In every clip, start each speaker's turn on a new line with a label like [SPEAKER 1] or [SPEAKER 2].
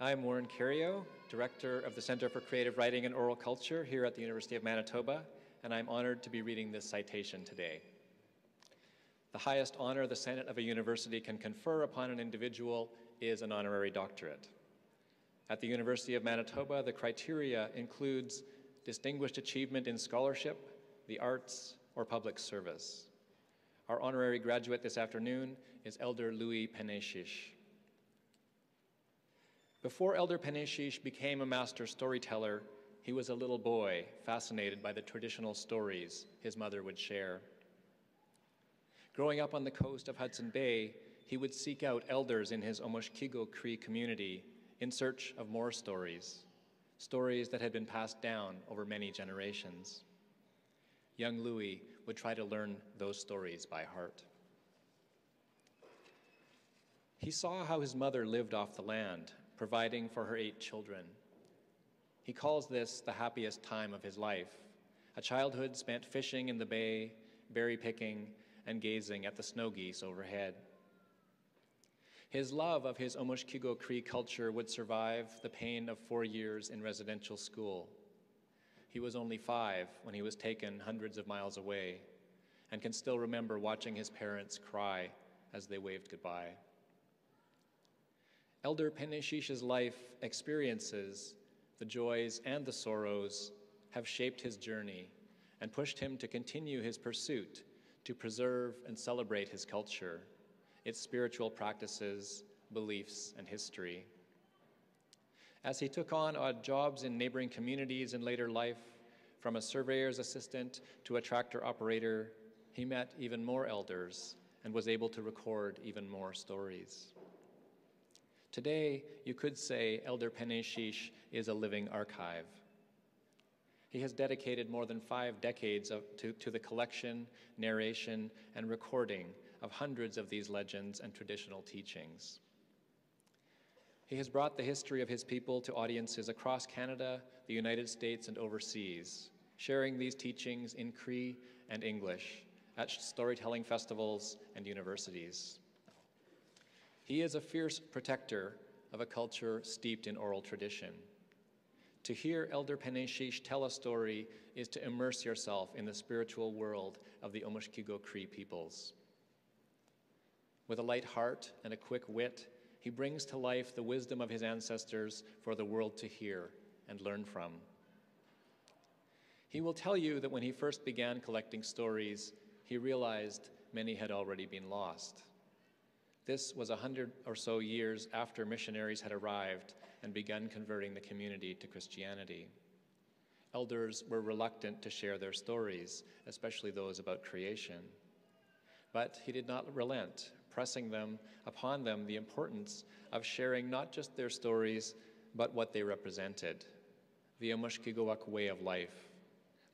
[SPEAKER 1] I'm Warren Carrio, Director of the Center for Creative Writing and Oral Culture here at the University of Manitoba, and I'm honored to be reading this citation today. The highest honor the Senate of a university can confer upon an individual is an honorary doctorate. At the University of Manitoba, the criteria includes distinguished achievement in scholarship, the arts, or public service. Our honorary graduate this afternoon is Elder Louis Peninshish. Before Elder Peninshish became a master storyteller, he was a little boy fascinated by the traditional stories his mother would share. Growing up on the coast of Hudson Bay, he would seek out elders in his Omushkego Cree community in search of more stories, stories that had been passed down over many generations. Young Louis would try to learn those stories by heart. He saw how his mother lived off the land, providing for her 8 children. He calls this the happiest time of his life, a childhood spent fishing in the bay, berry picking, and gazing at the snow geese overhead. His love of his Omushkego Cree culture would survive the pain of 4 years in residential school. He was only 5 when he was taken hundreds of miles away and can still remember watching his parents cry as they waved goodbye. Elder Penishish's life experiences, the joys and the sorrows, have shaped his journey and pushed him to continue his pursuit to preserve and celebrate his culture, its spiritual practices, beliefs, and history. As he took on odd jobs in neighboring communities in later life, from a surveyor's assistant to a tractor operator, he met even more elders and was able to record even more stories. Today, you could say Elder Peninshish is a living archive. He has dedicated more than 5 decades to the collection, narration, and recording of hundreds of these legends and traditional teachings. He has brought the history of his people to audiences across Canada, the United States, and overseas, sharing these teachings in Cree and English at storytelling festivals and universities. He is a fierce protector of a culture steeped in oral tradition. To hear Elder Peninshish tell a story is to immerse yourself in the spiritual world of the Omushkego Cree peoples. With a light heart and a quick wit, he brings to life the wisdom of his ancestors for the world to hear and learn from. He will tell you that when he first began collecting stories, he realized many had already been lost. This was 100 or so years after missionaries had arrived and begun converting the community to Christianity. Elders were reluctant to share their stories, especially those about creation. But he did not relent, pressing upon them the importance of sharing not just their stories, but what they represented, the Omushkegowak way of life,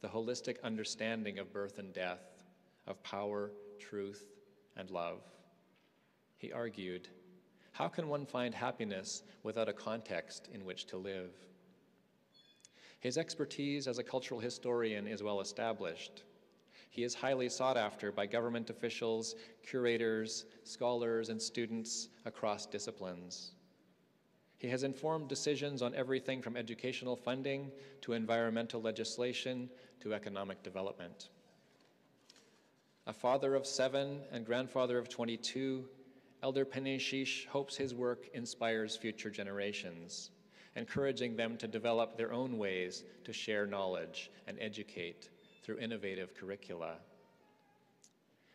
[SPEAKER 1] the holistic understanding of birth and death, of power, truth, and love. He argued, how can one find happiness without a context in which to live? His expertise as a cultural historian is well established. He is highly sought after by government officials, curators, scholars, and students across disciplines. He has informed decisions on everything from educational funding to environmental legislation to economic development. A father of 7 and grandfather of 22, Elder Peninshish hopes his work inspires future generations, encouraging them to develop their own ways to share knowledge and educate through innovative curricula.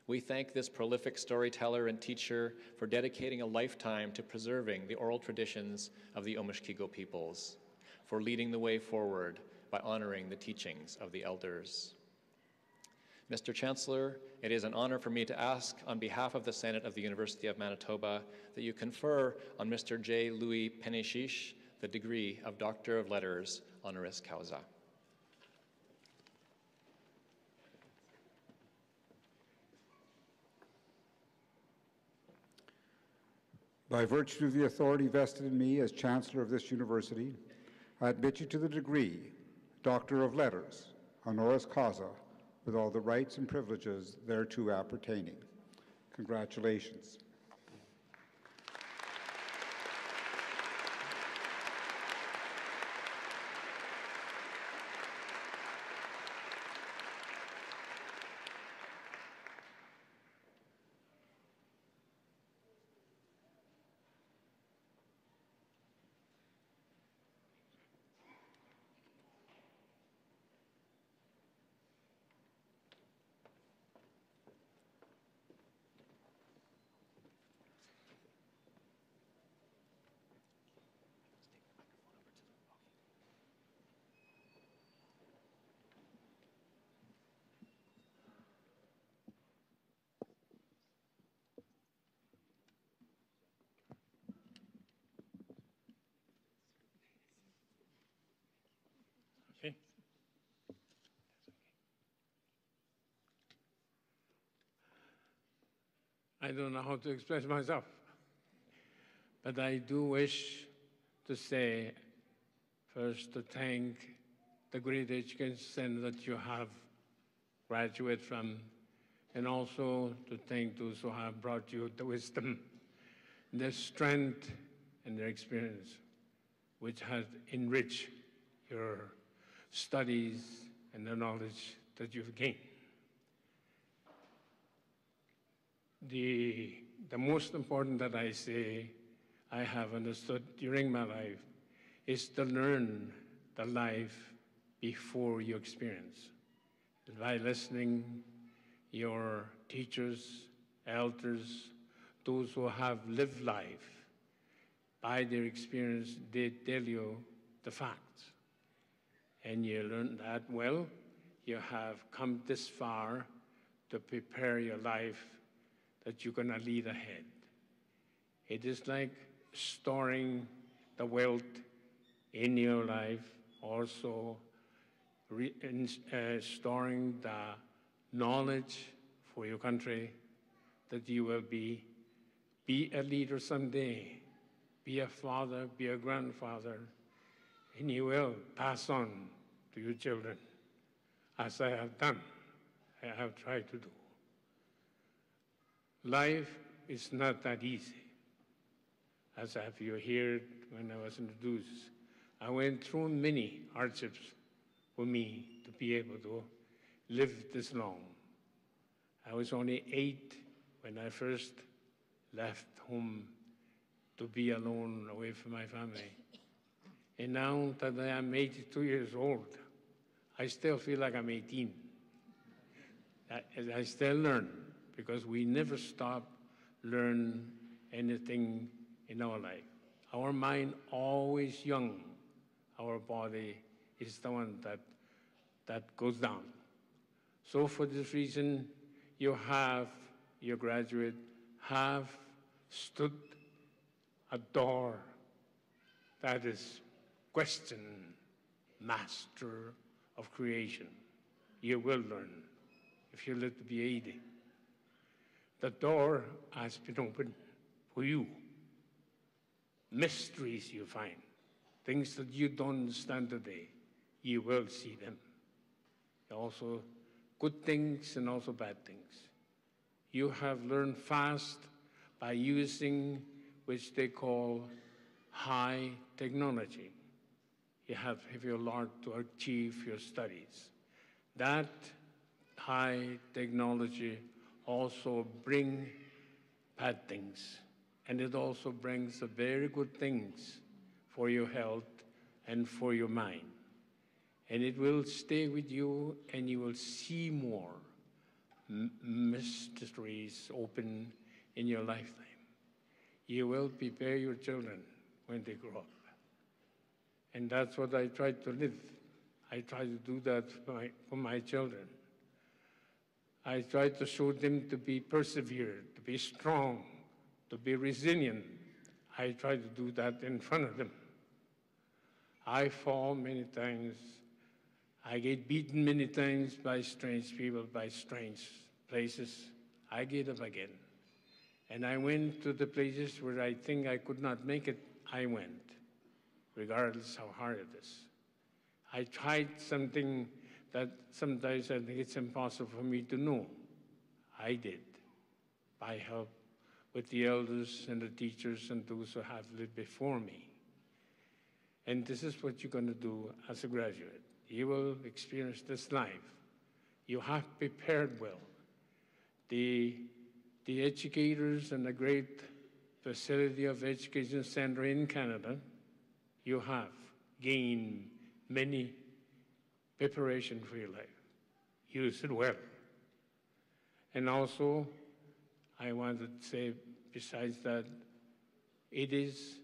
[SPEAKER 1] We thank this prolific storyteller and teacher for dedicating a lifetime to preserving the oral traditions of the Omushkego peoples, for leading the way forward by honoring the teachings of the elders. Mr. Chancellor, it is an honor for me to ask on behalf of the Senate of the University of Manitoba that you confer on Mr. J. Louis Peninshish the degree of Doctor of Letters, honoris causa.
[SPEAKER 2] By virtue of the authority vested in me as Chancellor of this university, I admit you to the degree Doctor of Letters, honoris causa, with all the rights and privileges thereto appertaining. Congratulations.
[SPEAKER 3] Okay. I don't know how to express myself, but I do wish to say first to thank the great education center that you have graduated from, and also to thank those who have brought you the wisdom, their strength, and their experience, which has enriched your studies and the knowledge that you've gained. The most important that I say I have understood during my life is to learn the life before you experience. By listening your teachers, elders, those who have lived life, by their experience, they tell you the facts. And you learn that, well, you have come this far to prepare your life that you're going to lead ahead. It is like storing the wealth in your life, also storing the knowledge for your country that you will be a leader someday, be a father, be a grandfather, and you will pass on to your children, as I have done, I have tried to do. Life is not that easy. As have you heard when I was introduced, I went through many hardships for me to be able to live this long. I was only 8 when I first left home to be alone away from my family. And now that I am 82 years old, I still feel like I'm 18. I still learn, because we never stop learn anything in our life. Our mind always young. Our body is the one that goes down. So for this reason, you graduate, have stood a door that is question, master of creation. You will learn if you live to be 80. The door has been opened for you. Mysteries you find, things that you don't understand today, you will see them. Also good things and also bad things. You have learned fast by using which they call high technology. You have learned to achieve your studies. That high technology also bring bad things, and it also brings the very good things for your health and for your mind. And it will stay with you, and you will see more mysteries open in your lifetime. You will prepare your children when they grow up. And that's what I try to live. I try to do that for my children. I try to show them to be persevered, to be strong, to be resilient. I try to do that in front of them. I fall many times. I get beaten many times by strange people, by strange places. I get up again. And I went to the places where I think I could not make it, I went, regardless how hard it is. I tried something that sometimes I think it's impossible for me to know. I did, by help with the elders and the teachers and those who have lived before me. And this is what you're going to do as a graduate. You will experience this life. You have prepared well. The educators and the great facility of education center in Canada, you have gained many preparation for your life. Use it well. And also, I want to say, besides that, it is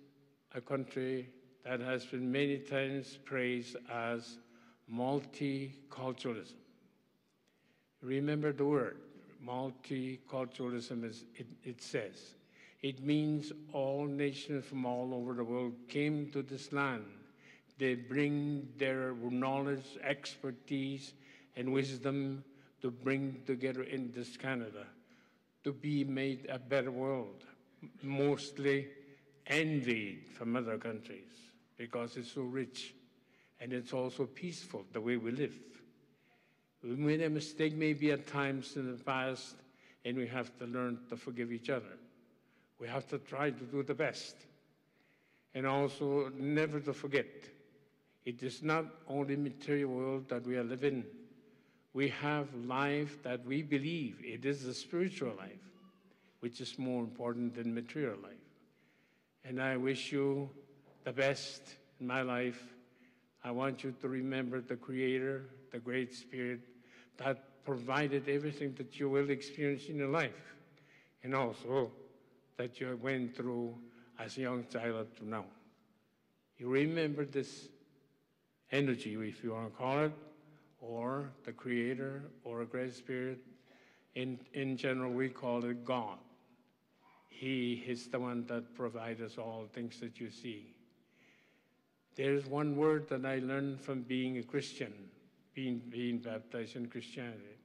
[SPEAKER 3] a country that has been many times praised as multiculturalism. Remember the word, multiculturalism, it says. It means all nations from all over the world came to this land They bring their knowledge, expertise, and wisdom to bring together in this Canada to be made a better world, mostly envied from other countries because it's so rich and it's also peaceful the way we live. We made a mistake maybe at times in the past, and we have to learn to forgive each other. We have to try to do the best. And also never to forget, it is not only material world that we are living. We have life that we believe. It is a spiritual life, which is more important than material life. And I wish you the best in my life. I want you to remember the Creator, the Great Spirit, that provided everything that you will experience in your life, and also that you went through as a young child up to now. You remember this energy, if you want to call it, or the Creator, or a Great Spirit. In general, we call it God. He is the one that provides us all things that you see. There's one word that I learned from being a Christian, being baptized in Christianity.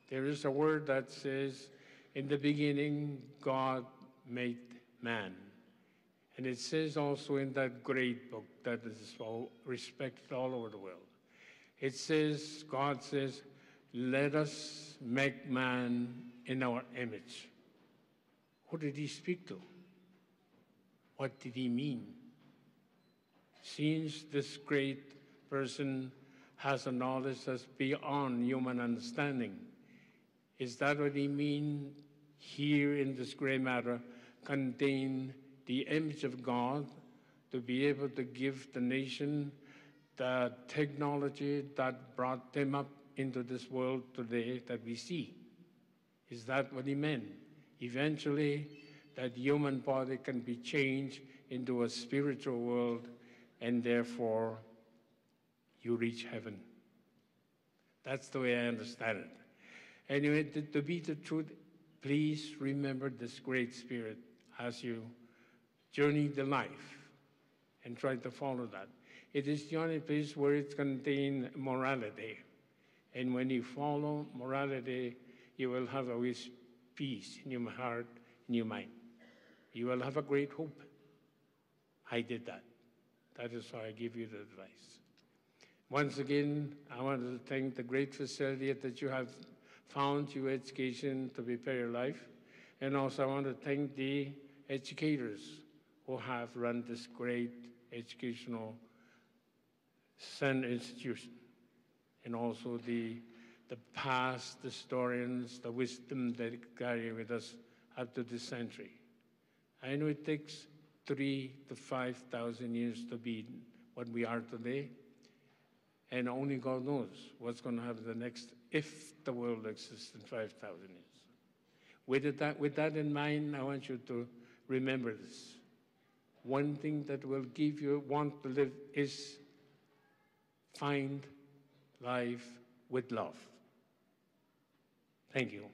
[SPEAKER 3] There is a word that says, in the beginning, God made man. And it says also in that great book that is respected all over the world. It says, God says, let us make man in our image. Who did he speak to? What did he mean? Since this great person has a knowledge that's beyond human understanding, is that what he means here in this gray matter contain the image of God to be able to give the nation the technology that brought them up into this world today that we see? Is that what he meant? Eventually, that human body can be changed into a spiritual world, and therefore you reach heaven. That's the way I understand it. Anyway, to be the truth, please remember this Great Spirit as you journey the life and try to follow that. It is the only place where it contains morality. And when you follow morality, you will have always peace in your heart, in your mind. You will have a great hope. I did that. That is why I give you the advice. Once again, I want to thank the great facility that you have found your education to prepare your life. And also I want to thank the educators who have run this great educational institution. And also the past historians, the wisdom that carry with us up to this century. I know it takes 3,000 to 5,000 years to be what we are today. And only God knows what's going to happen the next, if the world exists in 5,000 years. With that in mind, I want you to remember this. One thing that will give you want to live is find life with love. Thank you.